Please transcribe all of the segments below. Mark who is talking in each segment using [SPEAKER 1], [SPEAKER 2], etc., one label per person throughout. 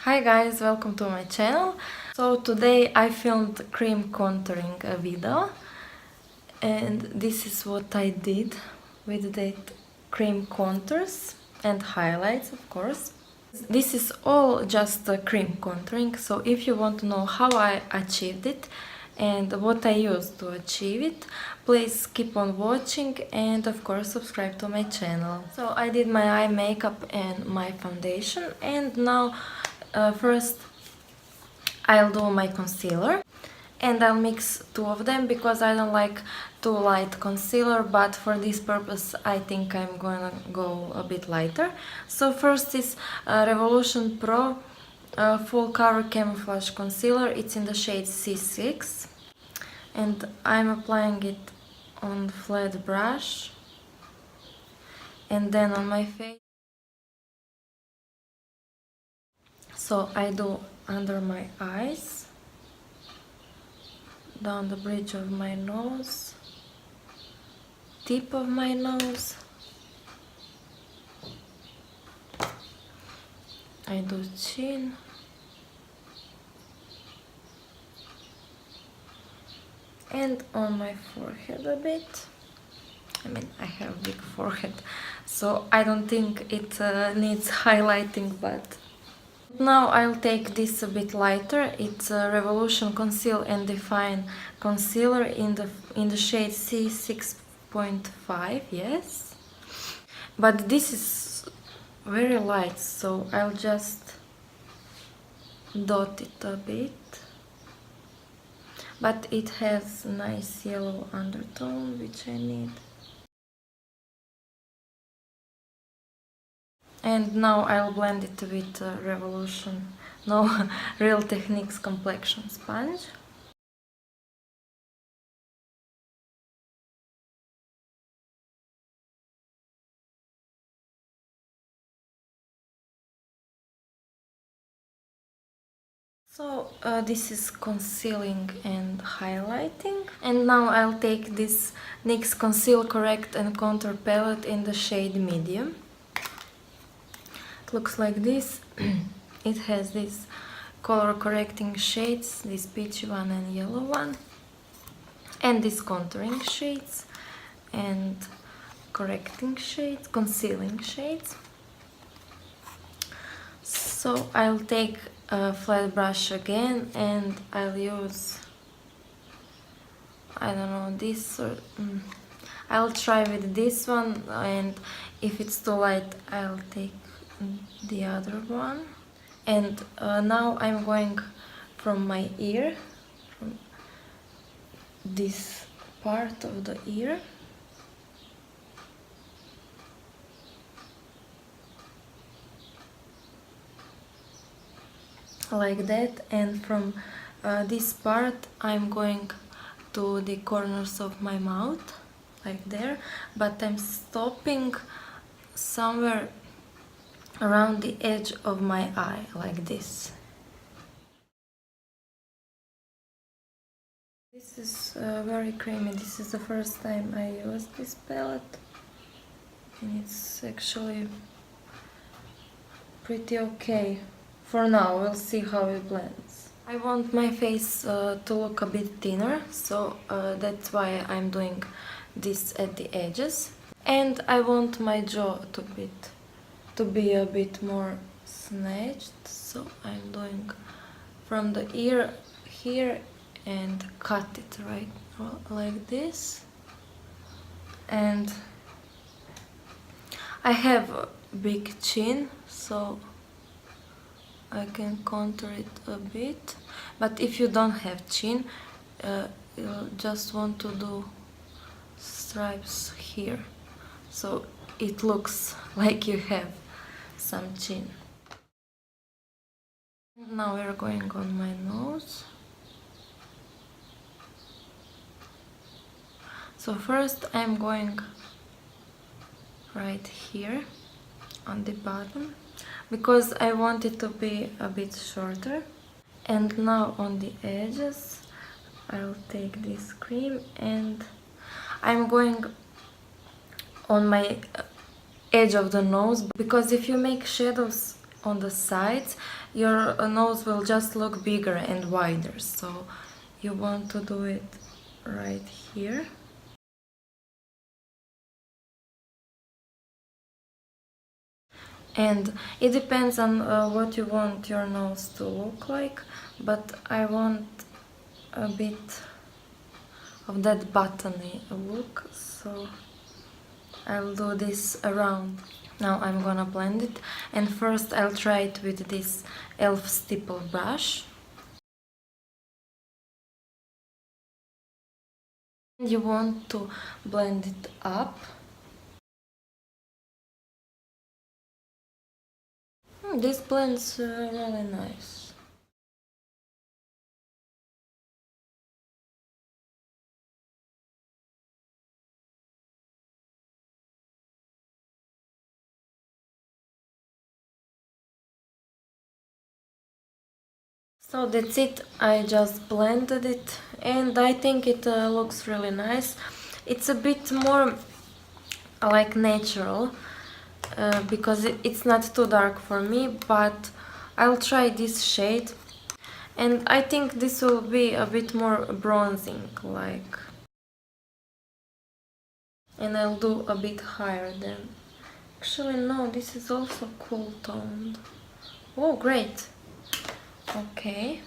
[SPEAKER 1] Hi guys, welcome to my channel. So today I filmed cream contouring video and this is what I did with that cream contours and highlights, of course. This is all just cream contouring, so if you want to know how I achieved it and what I used to achieve it, please keep on watching and of course subscribe to my channel. So I did my eye makeup and my foundation, and now first I'll do my concealer and I'll mix two of them because I don't like too light concealer, but for this purpose I think I'm gonna go a bit lighter. So first is Revolution Pro Full Cover Camouflage Concealer. It's in the shade C6 and I'm applying it on flat brush and then on my face. So I do under my eyes, down the bridge of my nose, tip of my nose. I do chin, and on my forehead a bit. I mean, I have a big forehead, so I don't think it needs highlighting, but now I'll take this a bit lighter. It's a Revolution Conceal and Define Concealer in the shade C6.5, yes. But this is very light, so I'll just dot it a bit. But it has nice yellow undertone, which I need. And now I'll blend it with Revolution, no, Real Techniques complexion sponge. So this is concealing and highlighting. And now I'll take this NYX Conceal, Correct and Contour palette in the shade Medium. It looks like this. It has these color correcting shades, this peachy one and yellow one, and these contouring shades and correcting shades, concealing shades. So I'll take a flat brush again and I'll use, I don't know, this or I'll try with this one, and if it's too light I'll take the other one. And now I'm going from my ear, from this part of the ear, like that, and from this part I'm going to the corners of my mouth, like there, but I'm stopping somewhere around the edge of my eye, like this. This is very creamy. This is the first time I used this palette and it's actually pretty okay. For now, we'll see how it blends. I want my face to look a bit thinner, so that's why I'm doing this at the edges. And I want my jaw to be a bit more snatched, so I'm doing from the ear here and cut it right like this. And I have a big chin, so I can contour it a bit, but if you don't have chin, you'll just want to do stripes here, so it looks like you have some chin. Now we're going on my nose. So first I'm going right here on the bottom, because I want it to be a bit shorter. And now on the edges I'll take this cream and I'm going on my edge of the nose, because if you make shadows on the sides, your nose will just look bigger and wider. So you want to do it right here. And it depends on what you want your nose to look like, but I want a bit of that buttony look, so I'll do this around. Now I'm gonna blend it, and first I'll try it with this elf stipple brush. You want to blend it up. This blends really nice. So that's it, I just blended it and I think it looks really nice. It's a bit more like natural because it's not too dark for me, but I'll try this shade and I think this will be a bit more bronzing like, and I'll do a bit higher then. Actually no, this is also cool toned. Oh great. Okay,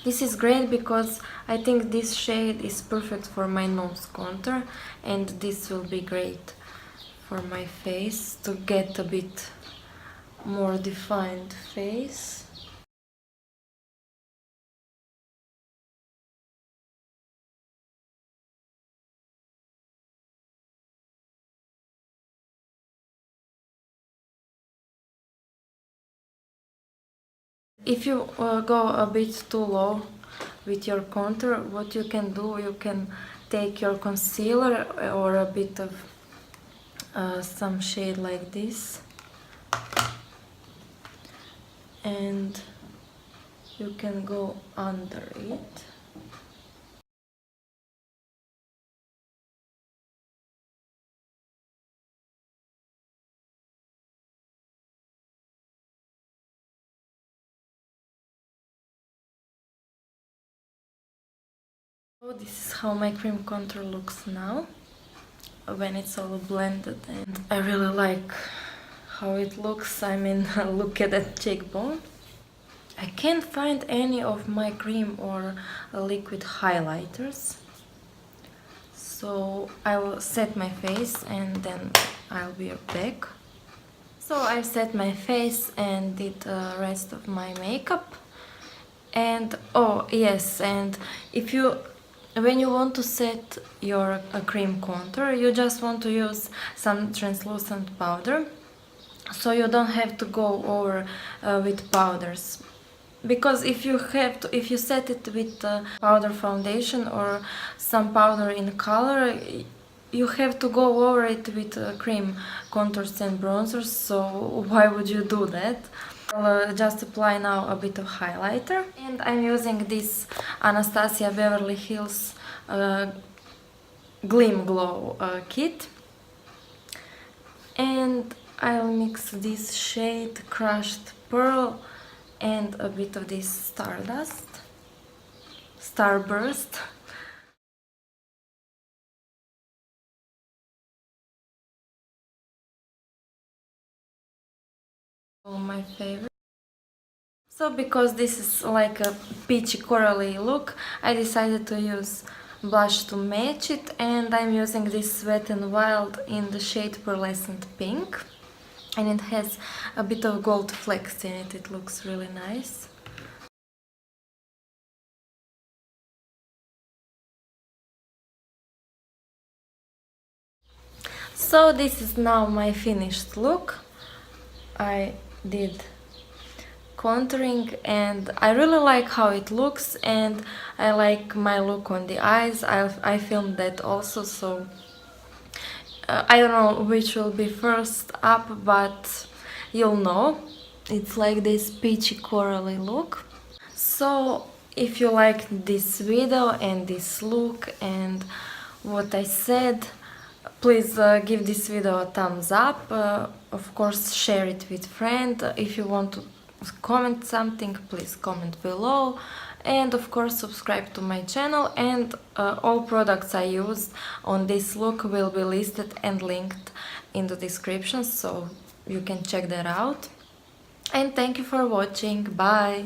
[SPEAKER 1] this is great because I think this shade is perfect for my nose contour and this will be great for my face to get a bit more defined face. If you go a bit too low with your contour, what you can do, you can take your concealer or a bit of some shade like this and you can go under it. So this is how my cream contour looks now when it's all blended, and I really like how it looks. I mean, look at that cheekbone. I can't find any of my cream or liquid highlighters, so I will set my face and then I'll be back. So I set my face and did the rest of my makeup. And oh yes, and if you when you want to set your cream contour, you just want to use some translucent powder, so you don't have to go over with powders. Because if you set it with powder foundation or some powder in color, you have to go over it with cream contours and bronzers, so why would you do that? I'll just apply now a bit of highlighter, and I'm using this Anastasia Beverly Hills Gleam Glow kit, and I'll mix this shade Crushed Pearl and a bit of this Starburst. All my favorite. So because this is like a peachy corally look, I decided to use blush to match it, and I'm using this Wet n Wild in the shade Pearlescent Pink, and it has a bit of gold flecks in it. It looks really nice. So this is now my finished look. I did contouring and I really like how it looks, and I like my look on the eyes. I filmed that also, so I don't know which will be first up, but you'll know. It's like this peachy corally look. So if you liked this video and this look and what I said, Please give this video a thumbs up. Of course, share it with friend. If you want to comment something, please comment below. And of course, subscribe to my channel. And all products I used on this look will be listed and linked in the description, so you can check that out. And thank you for watching. Bye!